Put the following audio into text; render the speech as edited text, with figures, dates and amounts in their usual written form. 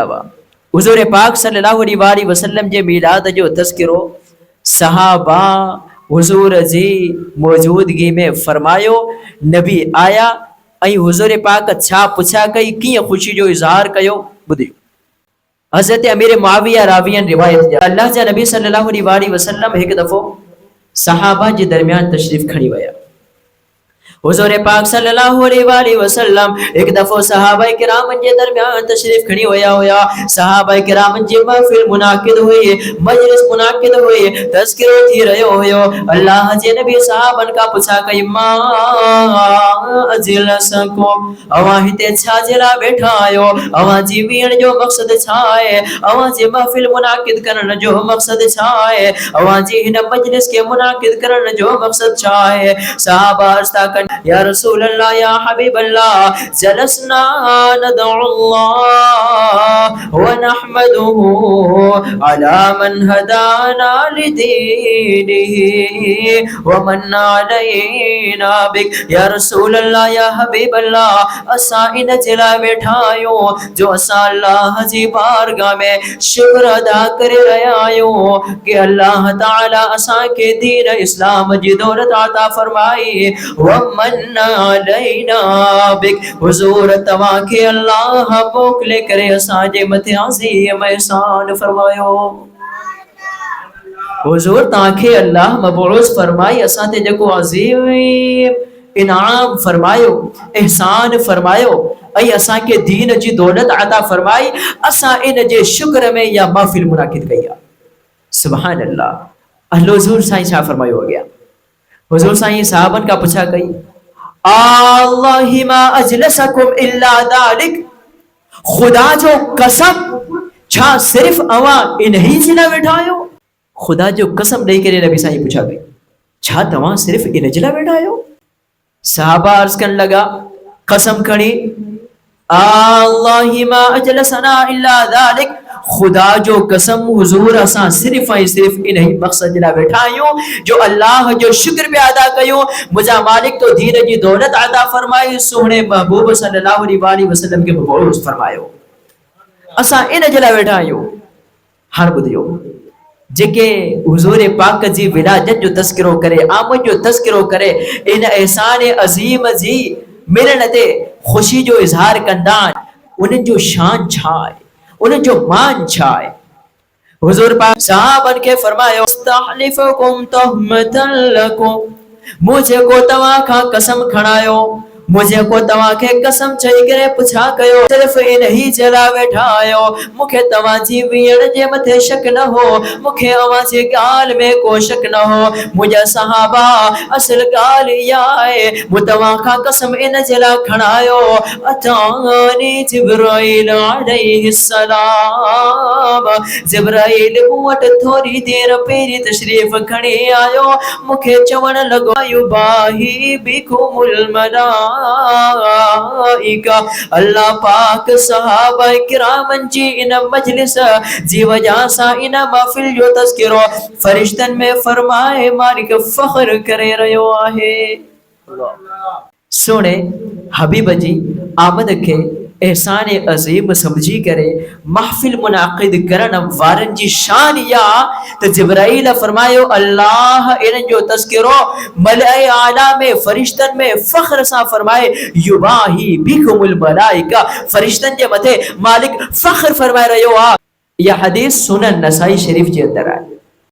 حضور پاک صلی اللہ علیہ وسلم جے میلاد جو تذکرو صحابہ حضور جی موجودگی میں فرمایو. نبی آیا ऐं हुज़ूर पाक छा पुछा कई कीअं ख़ुशी जो इज़हार कयो ॿुधियो. हज़रत अमीर मुआविया रावियन रिवायत है अल्लाह जा नबी सल्लल्लाहु अलैहि वसल्लम एक दफ़ो सहाबा जे दरमियान तशरीफ़ खणी विया. हुज़ूर पाक सल्लल्लाहु अलैहि वसल्लम एक दफ़ो सहाबा किराम जे दरमियान तशरीफ़ खणी विया हुया. सहाबा किराम जी महफ़िल मुनाकिद हुई, मजलिस मुनाकिद हुई, तज़किरो थी रहियो हुयो. अल्लाह जे नबी सहाबन का पुछा कई मा अजलसकुम, अवां हिते छा जे लाइ वेठा आहियो, अवां जी विहण जो मक़सद छा आहे, अवां जी महफ़िल मुनाकिद करण जो मक़सद छा आहे, अवां जी हिन मजलिस के मुनाकिद करण जो मक़सद छा आहे. सहाबा अर्ज़ था कनि या रसूल अल्लाह या हबीब अल्लाह जलसना नदउल्लाह व नहमदुहु अला मन हदाना लिदीनिही व मन अलैना बिक. या रसूल अल्लाह या हबीब अल्लाह असां इन जे लाइ वेठा आहियूं जो असां अल्लाह जी बारगाह में शुक्र अदा करे रहिया आहियूं कि अल्लाह ताला असां के दीन इस्लाम जी दौलत अता फरमाई व मन अलैना बिक. हुजूर तव्हां खे अल्लाह मोकिले करे असां जे मथे अज़ीम एहसान फरमायो. हुजूर तव्हां खे अल्लाह मबऊस फरमाई असां ते जेको अज़ीम इनाम फरमायो, एहसान फरमायो ऐं असां खे दीन जी दौलत अता फरमाई. असां इन जे शुक्र में या महफ़िल मुनाकिद कई आहे. सुभान अल्लाह. अल्लाह हुजूर साईं छा फरमायो गया. हुजूर साईं साहबन का पूछा कई अल्लाहि मा अजलसकुम इल्ला दालिक, खुदा जो कसम छा सिर्फ अवां इन्ही जे लाइ वेठा आहियो. खुदा जो कसम ॾेई करे नबी साईं पूछा कई छा तव्हां सिर्फ इन जे लाइ वेठा आहियो. सहाबा अर्ज़ करण लगा कसम खणी अल्लाहि मा अजलसना इल्ला दालिक, खुदा जो कसम हुजूर असां सिर्फ ऐं सिर्फ इन ही मक़सद जे लाइ वेठा आहियूं जो अल्लाह जो शुक्र पिया अदा कयूं. मुंहिंजा मालिक तो दीन जी दौलत अता फरमाई, सुहिणे महबूब सल्लल्लाहु अलैहि वसल्लम खे मबऊस फरमायो. असां इन जे लाइ वेठा आहियूं. हाणे ॿुधियो जेके हुजूर पाक जी विलादत जो तज़किरो करे, आमद जो तज़किरो करे, इन एहसान अज़ीम जी मिलण ते ख़ुशी जो इज़हार कंदा आहिनि, उन्हनि जो शान छा आहे, उन्हनि जो मान छा आहे. हुजूर पाक सहाबन खे फरमायो अस्तहलिफुकुम तहमतन लकुम, मुझे को तव्हां खां कसम खणायो, मुझे को तव्हां खे कसम चई करे पुछा कयो सिर्फ इन ही जे लाइ वेठा आहियो. मूंखे तव्हां जी विहण जे मथे शक न हो, मूंखे अवां जी ॻाल्हि में को शक न हो. मुंहिंजा सहाबा असल ॻाल्हि इहा आहे, मूं तव्हां खां कसम इन जे लाइ खणायो अतानी जिब्राईल अलैहिस्सलाम, जिब्राईल मूं वटि थोरी देर पहिरीं तशरीफ़ खणी आयो. मूंखे चवण लॻो युबाही बिकुमुल मलाइका, अल्लाह पाक सहाबा किरामन जी इन मजलिस जी वजह सां इन महफिल जो तज़किरो फरिश्तन में फरमाए मालिक फख्र करे रहियो आहे. सुणे हबीब जी आमद खे एहसान अज़ीम समझी करे महफिल मुनाकिद करण वारनि जी शान या त जिब्राईल फरमायो अल्लाह इन जो तज़किरो मलाए आला में फरिश्तन में फख्र सां फरमाए युबाही बिकुमुल मलाइका, फरिश्तन जे मथे मालिक फख्र फरमाए रहियो आहे. यह हदीस सुनन नसाई शरीफ जे अंदर आहे.